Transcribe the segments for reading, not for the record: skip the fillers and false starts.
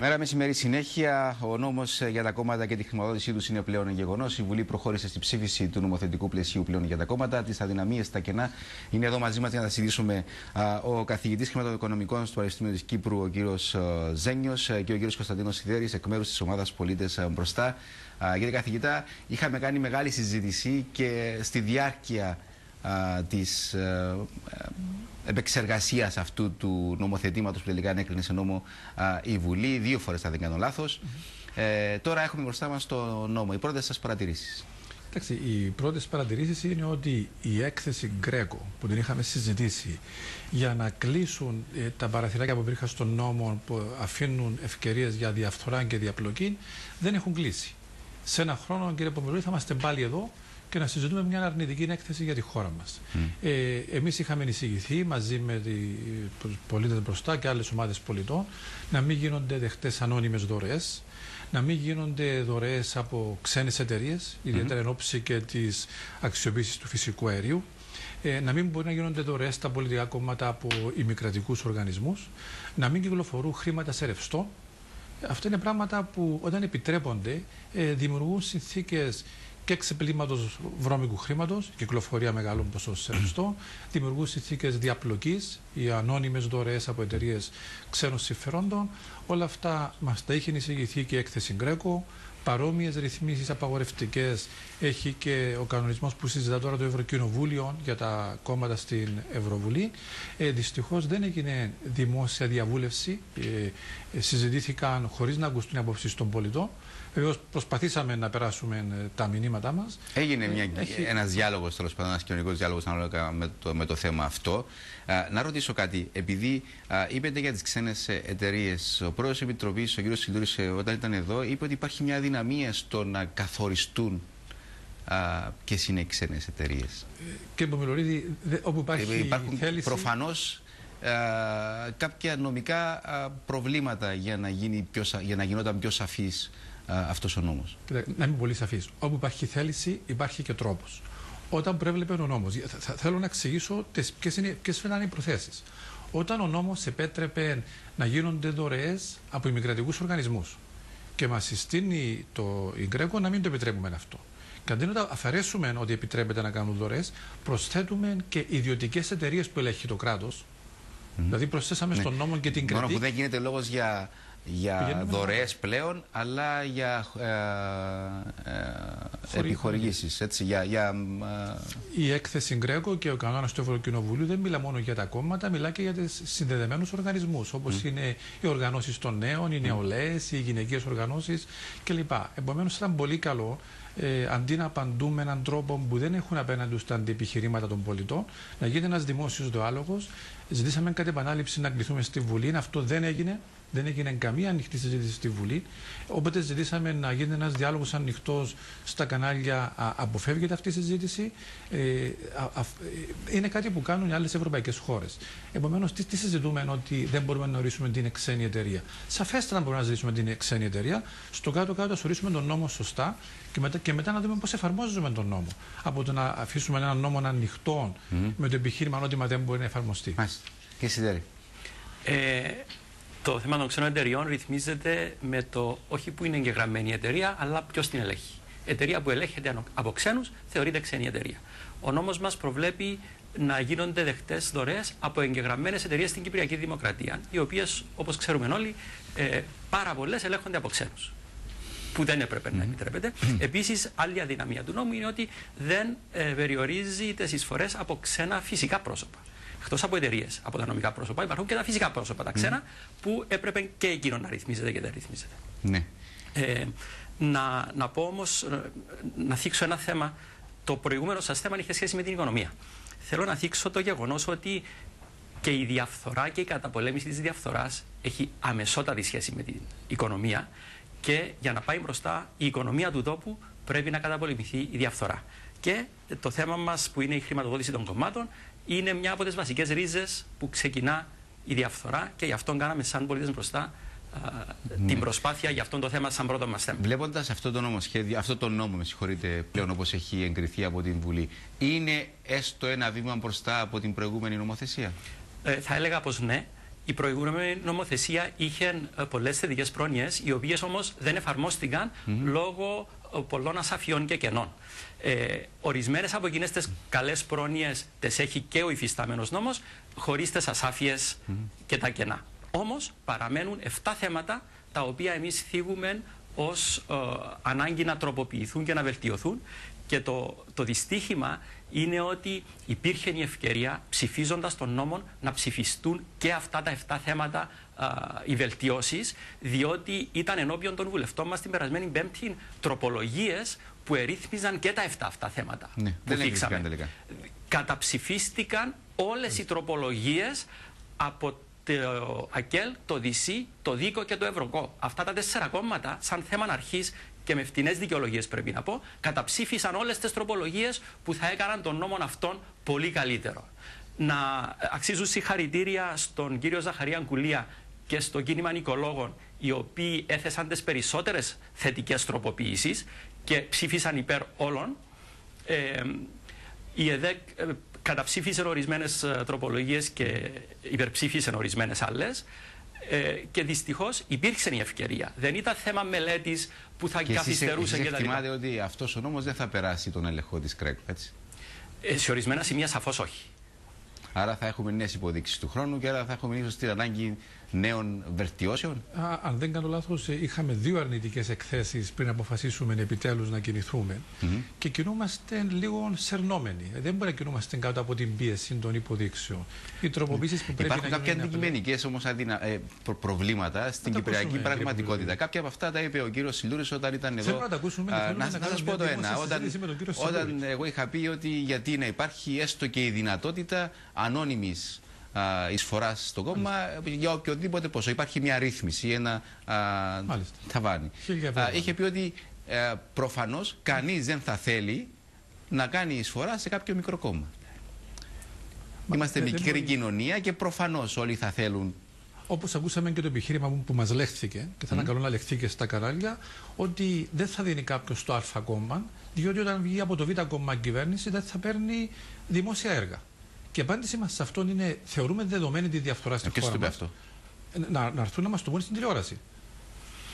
Μέρα μεσημερή συνέχεια. Ο νόμος για τα κόμματα και τη χρηματοδότησή τους είναι πλέον γεγονός. Η Βουλή προχώρησε στη ψήφιση του νομοθετικού πλαισίου πλέον για τα κόμματα. Τις αδυναμίες, τα κενά. Είναι εδώ μαζί μας για να τα συζητήσουμε ο καθηγητής χρηματοοικονομικών του Πανεπιστημίου της Κύπρου, ο κύριος Ζένιος, και ο κύριος Κωνσταντίνος Σιδέρης, εκ μέρους της ομάδας Πολίτες Μπροστά. Κύριε καθηγητά, είχαμε κάνει μεγάλη συζήτηση και στη διάρκεια της επεξεργασίας αυτού του νομοθετήματος που τελικά ανέκρινε σε νόμο η Βουλή, 2 φορές, αν δεν κάνω λάθος. Τώρα έχουμε μπροστά μας το νόμο. Οι πρώτες σας παρατηρήσεις? Εντάξει, οι πρώτες παρατηρήσεις είναι ότι η έκθεση Γκρέκο που την είχαμε συζητήσει για να κλείσουν τα παραθυράκια που υπήρχαν στον νόμο που αφήνουν ευκαιρίες για διαφθορά και διαπλοκή δεν έχουν κλείσει. Σε ένα χρόνο, κύριε Πομελούδη, θα είμαστε πάλι εδώ και να συζητούμε μια αρνητική έκθεση για τη χώρα μας. Εμείς είχαμε εισηγηθεί μαζί με τους πολίτες μπροστά και άλλες ομάδες πολιτών να μην γίνονται δεχτές ανώνυμες δωρεές, να μην γίνονται δωρεές από ξένες εταιρείες, ιδιαίτερα εν ώψη και της αξιοποίησης του φυσικού αερίου, να μην μπορεί να γίνονται δωρεές στα πολιτικά κόμματα από ημικρατικούς οργανισμούς, να μην κυκλοφορούν χρήματα σε ρευστό. Αυτά είναι πράγματα που όταν επιτρέπονται δημιουργούν συνθήκες και ξεπλήματος βρώμικου χρήματος, κυκλοφορία μεγάλων ποσών σε ρευστό, δημιουργούν συνθήκες διαπλοκής, οι ανώνυμες δωρεές από εταιρείες ξένων συμφερόντων. Όλα αυτά μας τα είχε εισηγηθεί και η έκθεση Γκρέκο. Παρόμοιες ρυθμίσεις απαγορευτικές έχει και ο κανονισμός που συζητά τώρα το Ευρωκοινοβούλιο για τα κόμματα στην Ευρωβουλή. Δυστυχώς δεν έγινε δημόσια διαβούλευση, συζητήθηκαν χωρίς να ακουστούν οι απόψεις των πολιτών. Βεβαίως προσπαθήσαμε να περάσουμε τα μηνύματά μας. Έγινε ένας διάλογος, τέλος πάντων, ένας κοινωνικός διάλογος ανάλογα με το θέμα αυτό. Να ρωτήσω κάτι, επειδή είπατε για τις ξένες εταιρείες, ο πρόεδρος της Επιτροπής, ο κ. Σιδούρης, όταν ήταν εδώ, είπε ότι υπάρχει μια αδυναμία στο να καθοριστούν ποιες είναι οι ξένες εταιρείες. Κύριε Πομελωρίδη, όπου υπάρχουν θέληση... προφανώς κάποια νομικά προβλήματα για να γινόταν πιο σαφής αυτός ο νόμος. Να είμαι πολύ σαφής. Όπου υπάρχει θέληση, υπάρχει και τρόπος. Όταν προέβλεπε ο νόμος, θέλω να εξηγήσω ποιες ήταν οι προθέσεις. Όταν ο νόμος επέτρεπε να γίνονται δωρεές από ημικρατικούς οργανισμούς και μας συστήνει η Γκρέκο να μην το επιτρέπουμε αυτό. Και αντί να αφαιρέσουμε ότι επιτρέπεται να κάνουν δωρεές, προσθέτουμε και ιδιωτικές εταιρείες που ελέγχει το κράτος. Δηλαδή προσθέσαμε στον νόμο και την κρατική. Μόνο που δεν γίνεται λόγος για δωρεές πλέον, αλλά για επιχορηγήσεις. Η έκθεση Γκρέκο και ο κανόνας του Ευρωκοινοβουλίου δεν μιλά μόνο για τα κόμματα, μιλά και για τις συνδεδεμένους οργανισμούς, όπως είναι οι οργανώσεις των νέων, οι νεολαίες, οι γυναικείες οργανώσεις κλπ. Επομένως, ήταν πολύ καλό, αντί να απαντούμε με έναν τρόπο που δεν έχουν απέναντι στα αντιεπιχειρήματα των πολιτών, να γίνει ένας δημόσιος διάλογος. Ζητήσαμε κατ' επανάληψη να κληθούμε στη Βουλή. Αυτό δεν έγινε. Δεν έγινε καμία ανοιχτή συζήτηση στη Βουλή. Όποτε ζητήσαμε να γίνει ένας διάλογος ανοιχτός στα κανάλια, αποφεύγεται αυτή η συζήτηση. Είναι κάτι που κάνουν οι άλλες ευρωπαϊκές χώρες. Επομένως, τι συζητούμε, ότι δεν μπορούμε να ορίσουμε την ξένη εταιρεία? Σαφέστατα μπορούμε να ζητήσουμε την ξένη εταιρεία. Στο κάτω-κάτω, ορίσουμε τον νόμο σωστά και μετά να δούμε πώς εφαρμόζουμε τον νόμο. Από το να αφήσουμε έναν νόμο ανοιχτό με το επιχείρημα ότι δεν μπορεί να εφαρμοστεί. Κύριε Σιδέρη. Το θέμα των ξένων εταιριών ρυθμίζεται με το όχι που είναι εγγεγραμμένη η εταιρεία, αλλά ποιος την ελέγχει. Εταιρεία που ελέγχεται από ξένους θεωρείται ξένη εταιρεία. Ο νόμος μας προβλέπει να γίνονται δεχτές δωρεές από εγγεγραμμένες εταιρείες στην Κυπριακή Δημοκρατία, οι οποίες, όπως ξέρουμε όλοι, πάρα πολλές ελέγχονται από ξένους, που δεν έπρεπε να επιτρέπεται. Επίσης, άλλη αδυναμία του νόμου είναι ότι δεν περιορίζει τις εισφορές από ξένα φυσικά πρόσωπα. Εκτός από εταιρείες, από τα νομικά πρόσωπα, υπάρχουν και τα φυσικά πρόσωπα, τα ξένα, που έπρεπε και εκείνο να ρυθμίζεται και δεν ρυθμίζεται. Ναι. Να πω όμως, να θίξω ένα θέμα. Το προηγούμενο σας θέμα είχε σχέση με την οικονομία. Θέλω να θίξω το γεγονός ότι και η διαφθορά και η καταπολέμηση της διαφθοράς έχει αμεσότατη σχέση με την οικονομία και για να πάει μπροστά η οικονομία του τόπου πρέπει να καταπολεμηθεί η διαφθορά. Και το θέμα μας που είναι η χρηματοδότηση των κομμάτων είναι μια από τις βασικές ρίζες που ξεκινά η διαφθορά και γι' αυτό κάναμε σαν πολίτες μπροστά την προσπάθεια για αυτό το θέμα σαν πρώτο μας θέμα. Βλέποντας αυτό το νομοσχέδιο, αυτό το νόμο, με συγχωρείτε, πλέον όπως έχει εγκριθεί από την Βουλή, είναι έστω ένα βήμα μπροστά από την προηγούμενη νομοθεσία? Θα έλεγα πως ναι. Η προηγούμενη νομοθεσία είχε πολλές θετικές πρόνοιες, οι οποίες όμως δεν εφαρμόστηκαν λόγω πολλών ασαφιών και κενών. Ορισμένες από εκείνες τις καλές πρόνοιες τις έχει και ο υφιστάμενος νόμος, χωρίς τις ασάφειες και τα κενά. Όμως παραμένουν 7 θέματα τα οποία εμείς θίγουμε ως ανάγκη να τροποποιηθούν και να βελτιωθούν. Και το δυστύχημα είναι ότι υπήρχε η ευκαιρία, ψηφίζοντας τον νόμο, να ψηφιστούν και αυτά τα 7 θέματα οι βελτιώσεις, διότι ήταν ενώπιον των βουλευτών μας την περασμένη Πέμπτη τροπολογίες που ερύθμιζαν και τα 7 αυτά θέματα που θίξαμε. Καταψηφίστηκαν όλες οι τροπολογίες από το ΑΚΕΛ, το ΔΙΣΥ, το ΔΙΚΟ και το ΕΒΡΟΚΟ. Αυτά τα 4 κόμματα, σαν θέμα αρχής και με φτηνές δικαιολογίες πρέπει να πω, καταψήφισαν όλες τις τροπολογίες που θα έκαναν τον νόμο αυτόν πολύ καλύτερο. Να αξίζουν συγχαρητήρια στον κύριο Ζαχαρία Κουλία και στο κίνημα Νικολόγων, οι οποίοι έθεσαν τις περισσότερες θετικές τροποποιήσεις και ψήφισαν υπέρ όλων. Η ΕΔΕΚ καταψήφισε ορισμένες τροπολογίες και υπερψήφισε ορισμένες άλλες. Και δυστυχώς υπήρξε η ευκαιρία. Δεν ήταν θέμα μελέτης που θα καθυστερούσε και τα λοιπά. Εκτιμάτε ότι αυτός ο νόμος δεν θα περάσει τον έλεγχο της ΚΡΕΚ, έτσι? Σε ορισμένα σημεία σαφώς όχι. Άρα θα έχουμε νέες υποδείξεις του χρόνου και άρα θα έχουμε ίσως την ανάγκη νέων βελτιώσεων. Αν δεν κάνω λάθος, είχαμε 2 αρνητικές εκθέσεις πριν αποφασίσουμε επιτέλους να κινηθούμε. Και κινούμαστε λίγο σερνόμενοι. Δεν μπορεί να κινούμαστε κάτω από την πίεση των υποδείξεων. Οι τροποποίησεις που πρέπει υπάρχουν να κάποια αντικειμενικές όμως προβλήματα στην κυπριακή πραγματικότητα. Κάποια από αυτά τα είπε ο κύριος Σιλούρης όταν ήταν εδώ. Θέλω να τα ακούσουμε. Να σας πω το ένα. Όταν εγώ είχα πει ότι γιατί να υπάρχει έστω και η δυνατότητα ανώνυμης εισφοράς στο κόμμα για οποιοδήποτε ποσό. Υπάρχει μια ρύθμιση, ένα ταβάνι. Είχε πει ότι προφανώς κανείς δεν θα θέλει να κάνει εισφορά σε κάποιο μικρό κόμμα. Είμαστε μικρή κοινωνία και προφανώς όλοι θα θέλουν. Όπως ακούσαμε και το επιχείρημα που μας λέχθηκε, και θα είναι καλό να λεχθεί και στα κανάλια, ότι δεν θα δίνει κάποιος στο Α κόμμα, διότι όταν βγει από το Β κόμμα κυβέρνηση δεν θα παίρνει δημόσια έργα. Και η απάντηση μας σε αυτόν είναι: θεωρούμε δεδομένη τη διαφθορά στη χώρα μας. Να έρθουν να μας το πούνε στην τηλεόραση.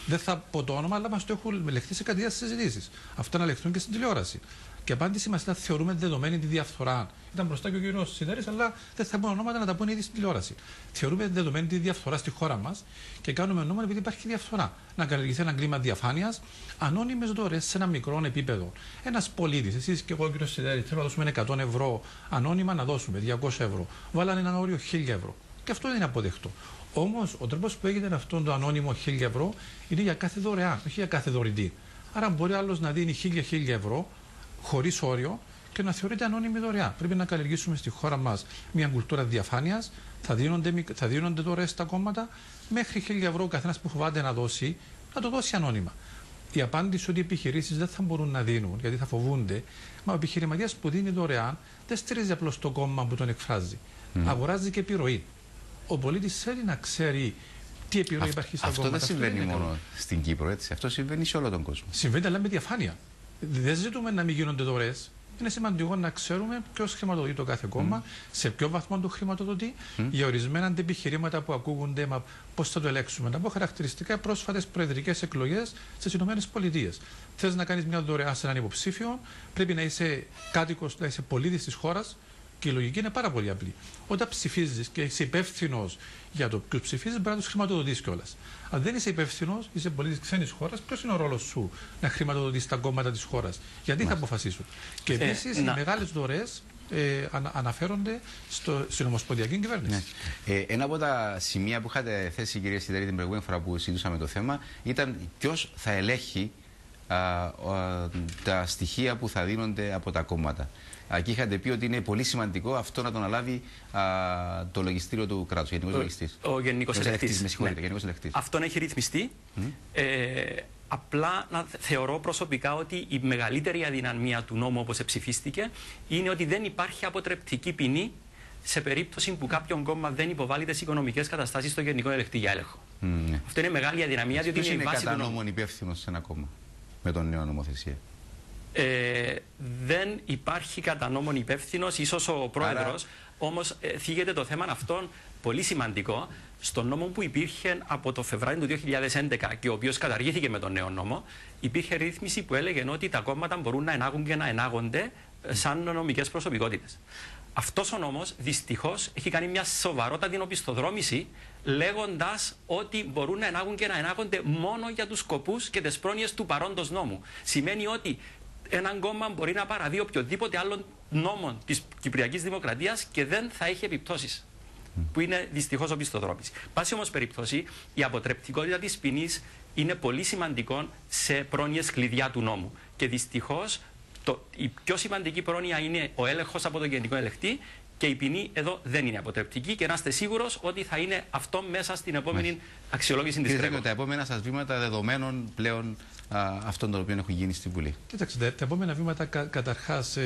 Δεν θα πω το όνομα, αλλά μας το έχουν λεχθεί σε κάτι συζητήσεις. Αυτά να λεχθούν και στην τηλεόραση. Και η απάντηση μας ήταν: θεωρούμε δεδομένη τη διαφθορά. Ήταν μπροστά και ο κύριος Σιδέρης, αλλά δεν θα πω ονόματα να τα πούνε ήδη στην τηλεόραση. Θεωρούμε δεδομένη τη διαφθορά στη χώρα μας και κάνουμε νόμο επειδή υπάρχει διαφθορά. Να καλλιεργηθεί ένα κλίμα διαφάνειας, ανώνυμες δωρεές σε ένα μικρό επίπεδο. Ένας πολίτης, εσείς και εγώ, ο κύριος Σιδέρης, θέλω να δώσουμε 100 ευρώ ανώνυμα, να δώσουμε 200 ευρώ. Βάλανε ένα όριο 1000 ευρώ. Και αυτό δεν είναι αποδεκτό. Όμως, ο τρόπος που έγινε αυτό το ανώνυμο 1000 ευρώ είναι για κάθε δωρεάν, όχι για κάθε δωρητή. Άρα, μπορεί άλλος να δίνει 1000 ευρώ χωρίς όριο και να θεωρείται ανώνυμη δωρεά. Πρέπει να καλλιεργήσουμε στη χώρα μας μια κουλτούρα διαφάνειας. Θα δίνονται δωρεές στα κόμματα. Μέχρι 1000 ευρώ ο καθένας που φοβάται να δώσει, να το δώσει ανώνυμα. Η απάντηση ότι οι επιχειρήσεις δεν θα μπορούν να δίνουν, γιατί θα φοβούνται. Μα ο επιχειρηματίας που δίνει δωρεάν δεν στηρίζει απλώς το κόμμα που τον εκφράζει. Αγοράζει και επιρροή. Ο πολίτης θέλει να ξέρει τι επιρροή υπάρχει στα κόμματα. Αυτό δεν συμβαίνει μόνο στην Κύπρο, έτσι. Αυτό συμβαίνει σε όλο τον κόσμο. Συμβαίνει, αλλά με διαφάνεια. Δεν ζητούμε να μην γίνονται δωρεές. Είναι σημαντικό να ξέρουμε ποιος χρηματοδοτεί το κάθε κόμμα, σε ποιο βαθμό το χρηματοδοτεί, για ορισμένα αντιεπιχειρήματα που ακούγονται, μα πώς θα το ελέγξουμε. Να πω χαρακτηριστικά πρόσφατες προεδρικές εκλογές στις ΗΠΑ. Θες να κάνεις μια δωρεά σε έναν υποψήφιο, πρέπει να είσαι κάτοικος, να είσαι πολίτης της χώρας. Και η λογική είναι πάρα πολύ απλή. Όταν ψηφίζεις και είσαι υπεύθυνος για το ποιους ψηφίζεις, πρέπει να τους χρηματοδοτείς κιόλας. Αν δεν είσαι υπεύθυνος, είσαι πολίτης ξένης χώρας, ποιος είναι ο ρόλος σου να χρηματοδοτείς τα κόμματα της χώρας? Γιατί θα αποφασίσουν? Και επίσης οι μεγάλες δωρεές αναφέρονται στην ομοσπονδιακή κυβέρνηση. Ένα από τα σημεία που είχατε θέσει, κυρία Σιδέρη, την προηγούμενη φορά που συζητούσαμε το θέμα, ήταν ποιος θα ελέγχει τα στοιχεία που θα δίνονται από τα κόμματα. Εκεί είχατε πει ότι είναι πολύ σημαντικό αυτό να το αναλάβει το λογιστήριο του κράτους, ο Γενικός Ελεκτής. Με συγχωρείτε, Γενικός Ελεκτής. Αυτόν έχει ρυθμιστεί. Απλά θεωρώ προσωπικά ότι η μεγαλύτερη αδυναμία του νόμου όπως ψηφίστηκε είναι ότι δεν υπάρχει αποτρεπτική ποινή σε περίπτωση που κάποιον κόμμα δεν υποβάλλει τις οικονομικές καταστάσεις στο Γενικό Ελεκτή για έλεγχο. Αυτό είναι μεγάλη αδυναμία, διότι είναι η βάση κατά νόμον υπεύθυνος σε ένα κόμμα με τον νέο νομοθεσία? Δεν υπάρχει κατά νόμον υπεύθυνος, ίσως ο πρόεδρος, όμως θίγεται το θέμα αυτόν πολύ σημαντικό. Στον νόμο που υπήρχε από το Φεβρουάριο του 2011 και ο οποίος καταργήθηκε με τον νέο νόμο, υπήρχε ρύθμιση που έλεγε ότι τα κόμματα μπορούν να ενάγουν και να ενάγονται σαν νομικές προσωπικότητες. Αυτός ο νόμος δυστυχώς έχει κάνει μια σοβαρότατη οπισθοδρόμηση, λέγοντας ότι μπορούν να ενάγουν και να ενάγονται μόνο για τους σκοπούς και τις πρόνοιες του παρόντος νόμου. Σημαίνει ότι έναν κόμμα μπορεί να παραδεί οποιοδήποτε άλλον νόμο της Κυπριακής Δημοκρατίας και δεν θα έχει επιπτώσεις. Που είναι δυστυχώς οπισθοδρόμηση. Πάση όμως περιπτώσει, η αποτρεπτικότητα της ποινής είναι πολύ σημαντικό σε πρόνοιες κλειδιά του νόμου. Και δυστυχώς η πιο σημαντική πρόνοια είναι ο έλεγχος από τον Γενικό Ελεκτή και η ποινή εδώ δεν είναι αποτρεπτική και να είστε σίγουρος ότι θα είναι αυτό μέσα στην επόμενη αξιολόγηση της ΓΡΕΚΟ. Τα επόμενα σας βήματα δεδομένων πλέον αυτών των οποίων έχουν γίνει στη Βουλή. Κοιτάξτε, τα επόμενα βήματα καταρχάς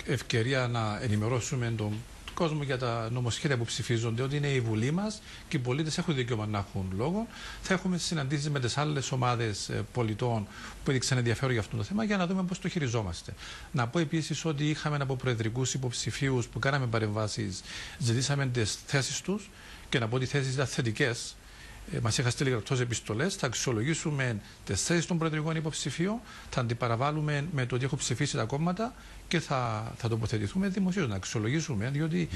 ευκαιρία να ενημερώσουμε τον κόσμο για τα νομοσχέδια που ψηφίζονται, ότι είναι η Βουλή μας και οι πολίτες έχουν δικαίωμα να έχουν λόγο. Θα έχουμε συναντήσεις με τις άλλες ομάδες πολιτών που έδειξαν ενδιαφέρον για αυτό το θέμα για να δούμε πώς το χειριζόμαστε. Να πω επίσης ότι είχαμε από προεδρικούς υποψηφίους που κάναμε παρεμβάσεις, ζητήσαμε τις θέσεις τους και να πω ότι οι θέσεις ήταν θετικές. Μας είχαν στείλει γραπτώς επιστολές, θα αξιολογήσουμε τις θέσεις των προεδρικών υποψηφίων, θα αντιπαραβάλουμε με το ότι έχουν ψηφίσει τα κόμματα και θα τοποθετηθούμε δημοσίως, να αξιολογήσουμε, διότι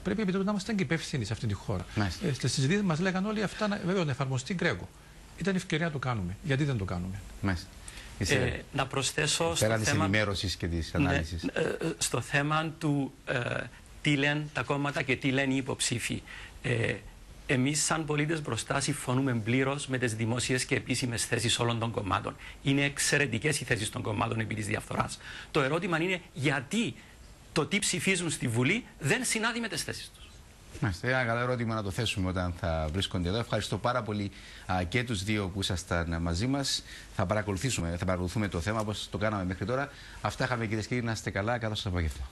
πρέπει επιτέλους να είμαστε και υπεύθυνοι σε αυτή τη χώρα. Στις συζητήσεις μας λέγανε όλοι αυτά, βέβαια, να εφαρμοστεί ΓΡΕΚΟ. Ήταν ευκαιρία να το κάνουμε. Γιατί δεν το κάνουμε? Να προσθέσω πέραν της ενημέρωσης και της ανάλυσης. Στο θέμα του τι λένε τα κόμματα και τι λένε οι υποψήφοι. Εμείς, σαν πολίτες μπροστά, συμφωνούμε πλήρως με τις δημόσιες και επίσημες θέσεις όλων των κομμάτων. Είναι εξαιρετικές οι θέσεις των κομμάτων επί της διαφθοράς. Το ερώτημα είναι γιατί το τι ψηφίζουν στη Βουλή δεν συνάδει με τις θέσεις τους. Ένα καλό ερώτημα να το θέσουμε όταν θα βρίσκονται εδώ. Ευχαριστώ πάρα πολύ και τους δύο που ήσασταν μαζί μας. Θα παρακολουθούμε το θέμα όπως το κάναμε μέχρι τώρα. Αυτά είχαμε, κυρίες και κύριοι. Να είστε καλά. Καλό σας απόγευμα.